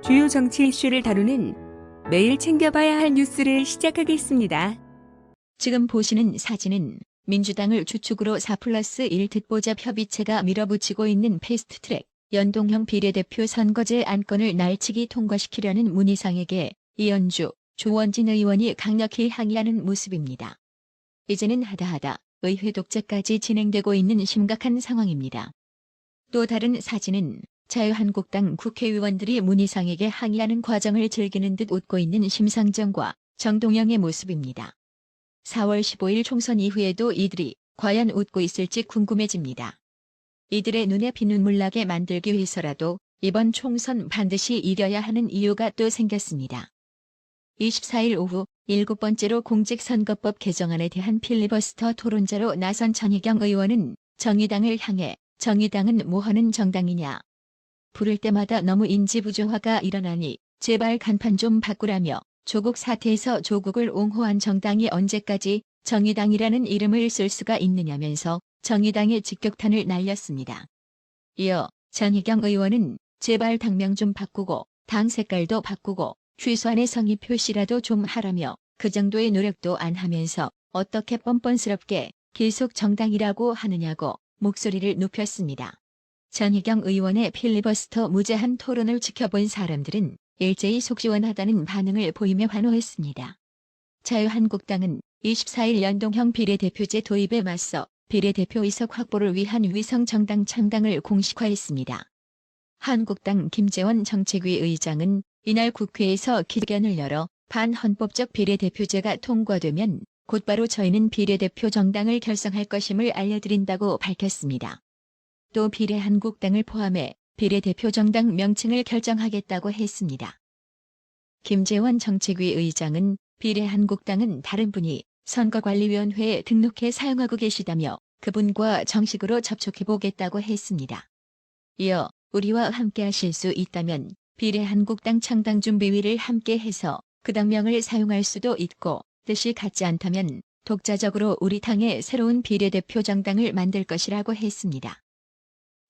주요 정치 이슈를 다루는 매일 챙겨봐야 할 뉴스를 시작하겠습니다. 지금 보시는 사진은 민주당을 주축으로 4+1 듣보잡 협의체가 밀어붙이고 있는 패스트트랙 연동형 비례대표 선거제 안건을 날치기 통과시키려는 문희상에게 이현주, 조원진 의원이 강력히 항의하는 모습입니다. 이제는 하다하다 의회 독재까지 진행되고 있는 심각한 상황입니다. 또 다른 사진은 자유한국당 국회의원들이 문희상에게 항의하는 과정을 즐기는 듯 웃고 있는 심상정과 정동영의 모습입니다. 4월 15일 총선 이후에도 이들이 과연 웃고 있을지 궁금해집니다. 이들의 눈에 피눈물 나게 만들기 위해서라도 이번 총선 반드시 이겨야 하는 이유가 또 생겼습니다. 24일 오후 7번째로 공직선거법 개정안에 대한 필리버스터 토론자로 나선 전희경 의원은 정의당을 향해 정의당은 뭐하는 정당이냐. 부를 때마다 너무 인지부조화가 일어나니 제발 간판 좀 바꾸라며 조국 사태에서 조국을 옹호한 정당이 언제까지 정의당이라는 이름을 쓸 수가 있느냐면서 정의당의 직격탄을 날렸습니다. 이어 전희경 의원은 제발 당명 좀 바꾸고 당 색깔도 바꾸고 최소한의 성의 표시라도 좀 하라며 그 정도의 노력도 안 하면서 어떻게 뻔뻔스럽게 계속 정당이라고 하느냐고 목소리를 높였습니다. 전희경 의원의 필리버스터 무제한 토론을 지켜본 사람들은 일제히 속시원하다는 반응을 보이며 환호했습니다. 자유한국당은 24일 연동형 비례대표제 도입에 맞서 비례대표 의석 확보를 위한 위성정당 창당을 공식화했습니다. 한국당 김재원 정책위 의장은 이날 국회에서 기자회견을 열어 반헌법적 비례대표제가 통과되면 곧바로 저희는 비례대표 정당을 결성할 것임을 알려드린다고 밝혔습니다. 또 비례한국당을 포함해 비례대표 정당 명칭을 결정하겠다고 했습니다. 김재원 정책위 의장은 비례한국당은 다른 분이 선거관리위원회에 등록해 사용하고 계시다며 그분과 정식으로 접촉해보겠다고 했습니다. 이어 우리와 함께 하실 수 있다면 비례한국당 창당준비위를 함께 해서 그 당명을 사용할 수도 있고 뜻이 같지 않다면 독자적으로 우리 당의 새로운 비례대표 정당을 만들 것이라고 했습니다.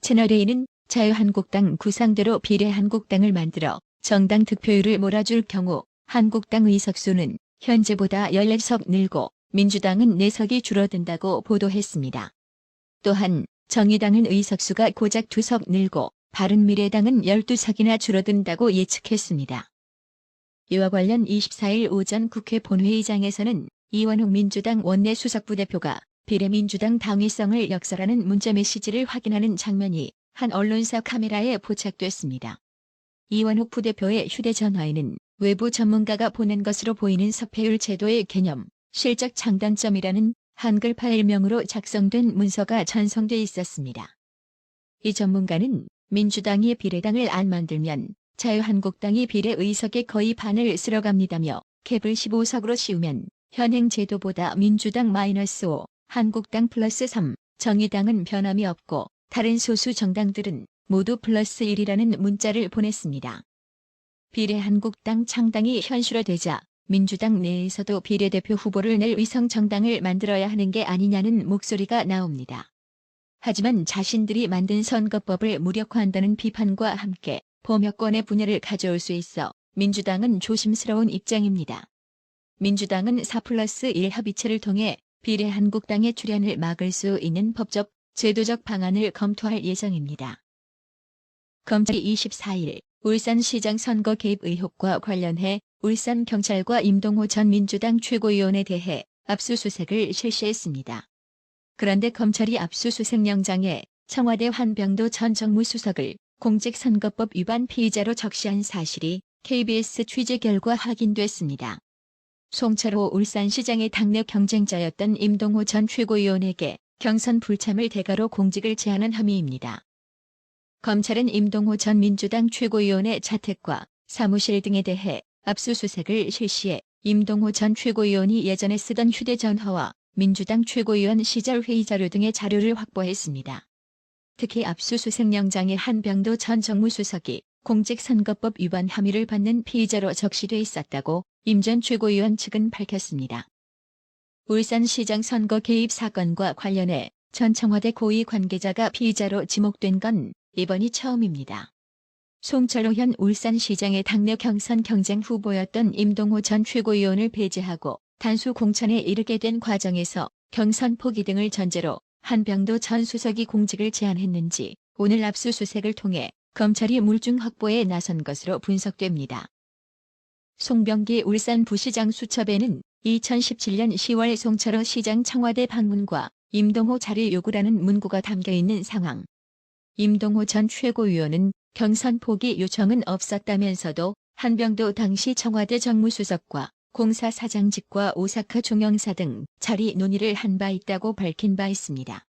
채널A는 자유한국당 구상대로 비례한국당을 만들어 정당 득표율을 몰아줄 경우 한국당 의석수는 현재보다 14석 늘고 민주당은 4석이 줄어든다고 보도했습니다. 또한 정의당은 의석수가 고작 2석 늘고 바른미래당은 12석이나 줄어든다고 예측했습니다. 이와 관련 24일 오전 국회 본회의장에서는 이원욱 민주당 원내수석부대표가 비례민주당 당위성을 역설하는 문자메시지를 확인하는 장면이 한 언론사 카메라에 포착됐습니다. 이원욱 부대표의 휴대전화에는 외부 전문가가 보낸 것으로 보이는 석패율 제도의 개념, 실적 장단점이라는 한글 파일명으로 작성된 문서가 전송돼 있었습니다. 이 전문가는 민주당이 비례당을 안 만들면 자유한국당이 비례 의석의 거의 반을 쓸어갑니다며 캡을 15석으로 씌우면 현행 제도보다 민주당 -5, 한국당 +3, 정의당은 변함이 없고 다른 소수 정당들은 모두 +1이라는 문자를 보냈습니다. 비례한국당 창당이 현실화되자 민주당 내에서도 비례대표 후보를 낼 위성정당을 만들어야 하는 게 아니냐는 목소리가 나옵니다. 하지만 자신들이 만든 선거법을 무력화한다는 비판과 함께 범여권의 분열을 가져올 수 있어 민주당은 조심스러운 입장입니다. 민주당은 4+1 협의체를 통해 비례한국당의 출연을 막을 수 있는 법적, 제도적 방안을 검토할 예정입니다. 검찰이 24일 울산시장 선거 개입 의혹과 관련해 울산경찰과 임동호 전 민주당 최고위원에 대해 압수수색을 실시했습니다. 그런데 검찰이 압수수색영장에 청와대 환병도 전 정무수석을 공직선거법 위반 피의자로 적시한 사실이 KBS 취재 결과 확인됐습니다. 송철호 울산시장의 당내 경쟁자였던 임동호 전 최고위원에게 경선 불참을 대가로 공직을 제한한 혐의입니다. 검찰은 임동호 전 민주당 최고위원의 자택과 사무실 등에 대해 압수수색을 실시해 임동호 전 최고위원이 예전에 쓰던 휴대전화와 민주당 최고위원 시절 회의자료 등의 자료를 확보했습니다. 특히 압수수색영장에 한병도 전 정무수석이 공직선거법 위반 혐의를 받는 피의자로 적시돼 있었다고 임 전 최고위원 측은 밝혔습니다. 울산시장 선거 개입 사건과 관련해 전 청와대 고위 관계자가 피의자로 지목된 건 이번이 처음입니다. 송철로 현 울산시장의 당내 경선 경쟁 후보였던 임동호 전 최고위원을 배제하고 단수 공천에 이르게 된 과정에서 경선 포기 등을 전제로 한병도 전 수석이 공직을 제안했는지 오늘 압수수색을 통해 검찰이 물증 확보에 나선 것으로 분석됩니다. 송병기 울산부시장 수첩에는 2017년 10월 송철로 시장 청와대 방문과 임동호 자료 요구라는 문구가 담겨있는 상황. 임동호 전 최고위원은 경선 포기 요청은 없었다면서도 한병도 당시 청와대 정무수석과 공사사장직과 오사카 종영사 등 자리 논의를 한 바 있다고 밝힌 바 있습니다.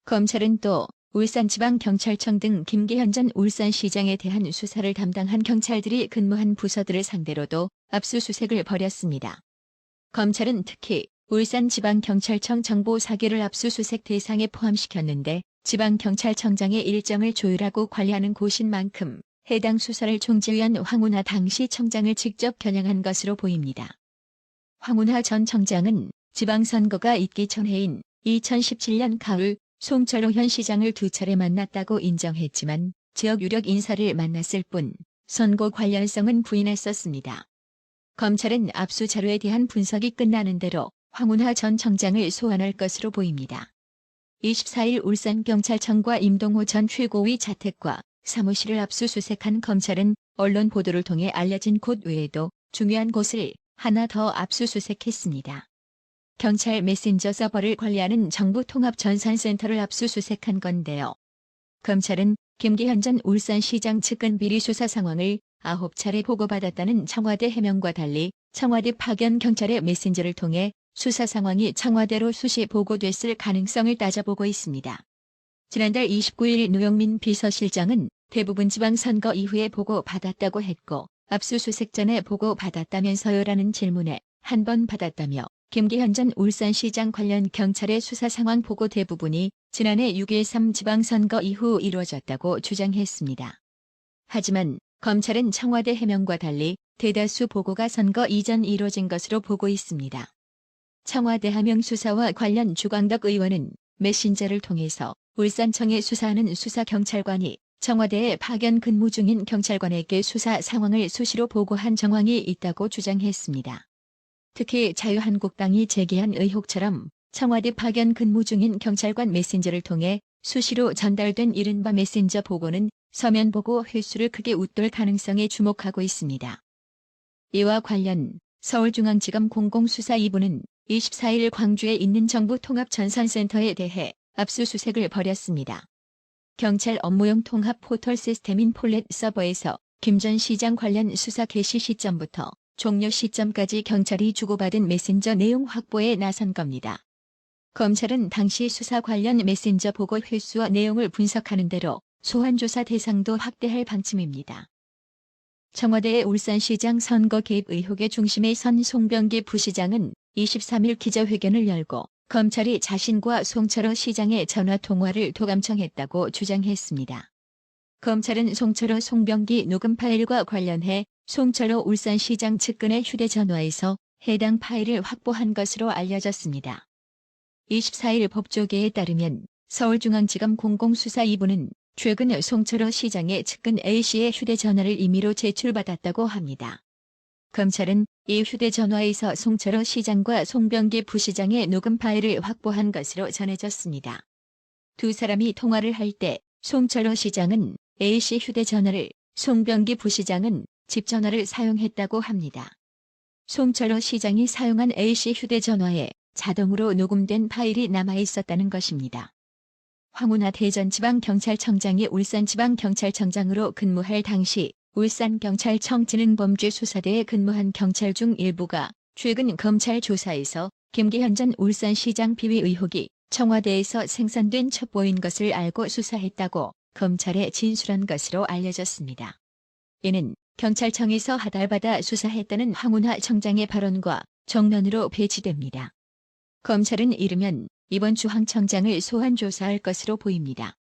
검찰은 또 울산지방경찰청 등 김기현 전 울산시장에 대한 수사를 담당한 경찰들이 근무한 부서들을 상대로도 압수수색을 벌였습니다. 검찰은 특히 울산지방경찰청 정보 4개를 압수수색 대상에 포함시켰는데 지방경찰청장의 일정을 조율하고 관리하는 곳인 만큼 해당 수사를 총지휘한 황운하 당시 청장을 직접 겨냥한 것으로 보입니다. 황운하 전 청장은 지방선거가 있기 전해인 2017년 가을 송철로 현 시장을 2차례 만났다고 인정했지만 지역 유력 인사를 만났을 뿐 선거 관련성은 부인했었습니다. 검찰은 압수 자료에 대한 분석이 끝나는 대로 황운하 전 청장을 소환할 것으로 보입니다. 24일 울산경찰청과 임동호 전 최고위 자택과 사무실을 압수수색한 검찰은 언론 보도를 통해 알려진 곳 외에도 중요한 곳을 하나 더 압수수색했습니다. 경찰 메신저 서버를 관리하는 정부통합전산센터를 압수수색한 건데요. 검찰은 김기현 전 울산시장 측근 비리 수사 상황을 9차례 보고받았다는 청와대 해명과 달리 청와대 파견 경찰의 메신저를 통해 수사 상황이 청와대로 수시 보고됐을 가능성을 따져보고 있습니다. 지난달 29일 노영민 비서실장은 대부분 지방선거 이후에 보고받았다고 했고 압수수색 전에 보고받았다면서요라는 질문에 한 번 받았다며 김기현 전 울산시장 관련 경찰의 수사 상황 보고 대부분이 지난해 6.13 지방선거 이후 이루어졌다고 주장했습니다. 하지만 검찰은 청와대 해명과 달리 대다수 보고가 선거 이전 이루어진 것으로 보고 있습니다. 청와대 하명 수사와 관련 주광덕 의원은 메신저를 통해서 울산청에 수사하는 수사경찰관이 청와대에 파견 근무 중인 경찰관에게 수사 상황을 수시로 보고한 정황이 있다고 주장했습니다. 특히 자유한국당이 제기한 의혹처럼 청와대 파견 근무 중인 경찰관 메신저를 통해 수시로 전달된 이른바 메신저 보고는 서면 보고 횟수를 크게 웃돌 가능성에 주목하고 있습니다. 이와 관련 서울중앙지검 공공수사 2부는 24일 광주에 있는 정부통합전산센터에 대해 압수수색을 벌였습니다. 경찰 업무용 통합 포털 시스템인 폴렛 서버에서 김 전 시장 관련 수사 개시 시점부터 종료 시점까지 경찰이 주고받은 메신저 내용 확보에 나선 겁니다. 검찰은 당시 수사 관련 메신저 보고 횟수와 내용을 분석하는 대로 소환조사 대상도 확대할 방침입니다. 청와대의 울산시장 선거 개입 의혹의 중심에 선 송병기 부시장은 23일 기자회견을 열고 검찰이 자신과 송철로 시장의 전화통화를 도감청했다고 주장했습니다. 검찰은 송철로 송병기 녹음 파일과 관련해 송철로 울산시장 측근의 휴대전화에서 해당 파일을 확보한 것으로 알려졌습니다. 24일 법조계에 따르면 서울중앙지검 공공수사 2부는 최근 송철로 시장의 측근 A씨의 휴대전화를 임의로 제출받았다고 합니다. 검찰은 이 휴대전화에서 송철로 시장과 송병기 부시장의 녹음 파일을 확보한 것으로 전해졌습니다. 두 사람이 통화를 할 때 송철로 시장은 A씨 휴대전화를, 송병기 부시장은 집 전화를 사용했다고 합니다. 송철로 시장이 사용한 A씨 휴대전화에 자동으로 녹음된 파일이 남아있었다는 것입니다. 황운하 대전지방경찰청장이 울산지방경찰청장으로 근무할 당시 울산경찰청 지능범죄수사대에 근무한 경찰 중 일부가 최근 검찰 조사에서 김기현 전 울산시장 비위 의혹이 청와대에서 생산된 첩보인 것을 알고 수사했다고 검찰에 진술한 것으로 알려졌습니다. 이는 경찰청에서 하달받아 수사했다는 황운하 청장의 발언과 정면으로 배치됩니다. 검찰은 이르면 이번 주 황 청장을 소환 조사할 것으로 보입니다.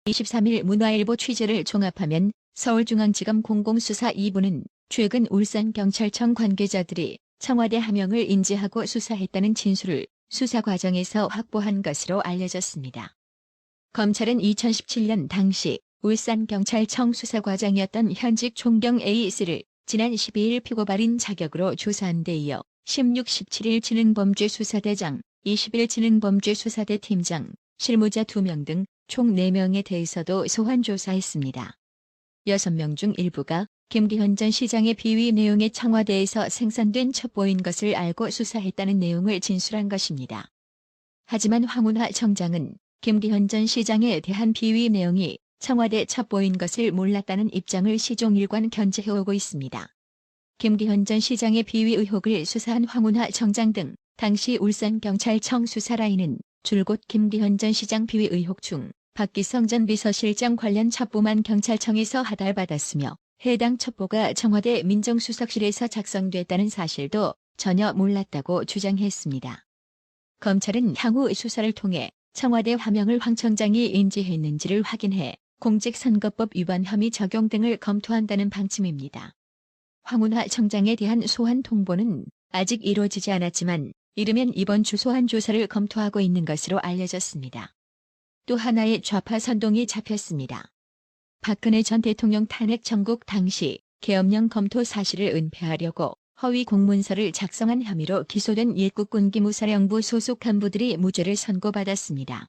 23일 문화일보 취재를 종합하면 서울중앙지검 공공수사 2부는 최근 울산경찰청 관계자들이 청와대 하명을 인지하고 수사했다는 진술을 수사 과정에서 확보한 것으로 알려졌습니다. 검찰은 2017년 당시 울산경찰청 수사과장이었던 현직 총경 A씨를 지난 12일 피고발인 자격으로 조사한 데 이어 16, 17일 지능범죄수사대장, 20일 지능범죄수사대 팀장, 실무자 2명 등 총 4명에 대해서도 소환 조사했습니다. 6명 중 일부가 김기현 전 시장의 비위 내용이 청와대에서 생산된 첩보인 것을 알고 수사했다는 내용을 진술한 것입니다. 하지만 황운하 청장은 김기현 전 시장에 대한 비위 내용이 청와대 첩보인 것을 몰랐다는 입장을 시종일관 견제해오고 있습니다. 김기현 전 시장의 비위 의혹을 수사한 황운하 청장 등 당시 울산경찰청 수사라인은 줄곧 김기현 전 시장 비위 의혹 중 박기성 전 비서실장 관련 첩보만 경찰청에서 하달받았으며 해당 첩보가 청와대 민정수석실에서 작성됐다는 사실도 전혀 몰랐다고 주장했습니다. 검찰은 향후 수사를 통해 청와대 화명을 황 청장이 인지했는지를 확인해 공직선거법 위반 혐의 적용 등을 검토한다는 방침입니다. 황운하 청장에 대한 소환 통보는 아직 이루어지지 않았지만 이르면 이번 주 소환 조사를 검토하고 있는 것으로 알려졌습니다. 또 하나의 좌파 선동이 잡혔습니다. 박근혜 전 대통령 탄핵 정국 당시 계엄령 검토 사실을 은폐하려고 허위 공문서를 작성한 혐의로 기소된 옛 국군기무사령부 소속 간부들이 무죄를 선고받았습니다.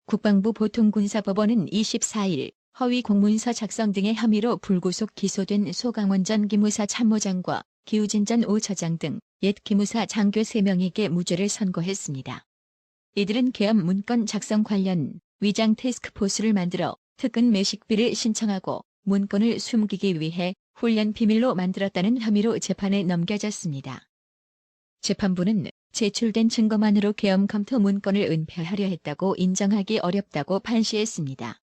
국방부 보통군사법원은 24일 허위 공문서 작성 등의 혐의로 불구속 기소된 소강원 전 기무사 참모장과 기우진 전 5처장 등 옛 기무사 장교 3명에게 무죄를 선고했습니다. 이들은 계엄 문건 작성 관련 위장 태스크포스를 만들어 특근 매식비를 신청하고 문건을 숨기기 위해 훈련 비밀로 만들었다는 혐의로 재판에 넘겨졌습니다. 재판부는 제출된 증거만으로 계엄 검토 문건을 은폐하려 했다고 인정하기 어렵다고 판시했습니다.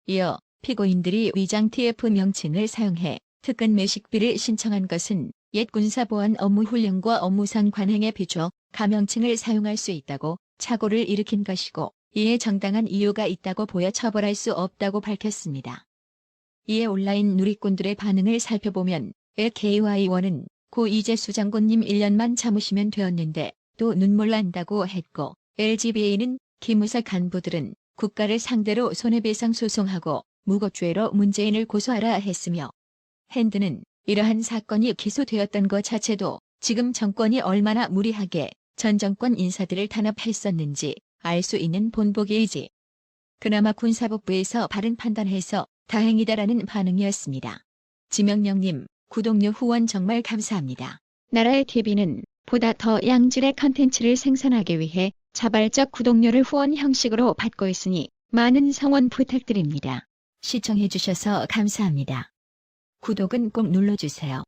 이어 피고인들이 위장 TF 명칭을 사용해 특근 매식비를 신청한 것은 옛 군사보안 업무 훈련과 업무상 관행에 비춰 가명칭을 사용할 수 있다고 착오를 일으킨 것이고 이에 정당한 이유가 있다고 보여 처벌할 수 없다고 밝혔습니다. 이에 온라인 누리꾼들의 반응을 살펴보면 LKY1은 고 이재수 장군님 1년만 참으시면 되었는데 또 눈물 난다고 했고 LGBA는 기무사 간부들은 국가를 상대로 손해배상 소송하고 무고죄로 문재인을 고소하라 했으며 핸드는 이러한 사건이 기소되었던 것 자체도 지금 정권이 얼마나 무리하게 전 정권 인사들을 탄압했었는지 알 수 있는 본보기이지. 그나마 군사법부에서 바른 판단해서 다행이다라는 반응이었습니다. 지명령님, 구독료 후원 정말 감사합니다. 나라의 TV는 보다 더 양질의 컨텐츠를 생산하기 위해 자발적 구독료를 후원 형식으로 받고 있으니 많은 성원 부탁드립니다. 시청해주셔서 감사합니다. 구독은 꼭 눌러주세요.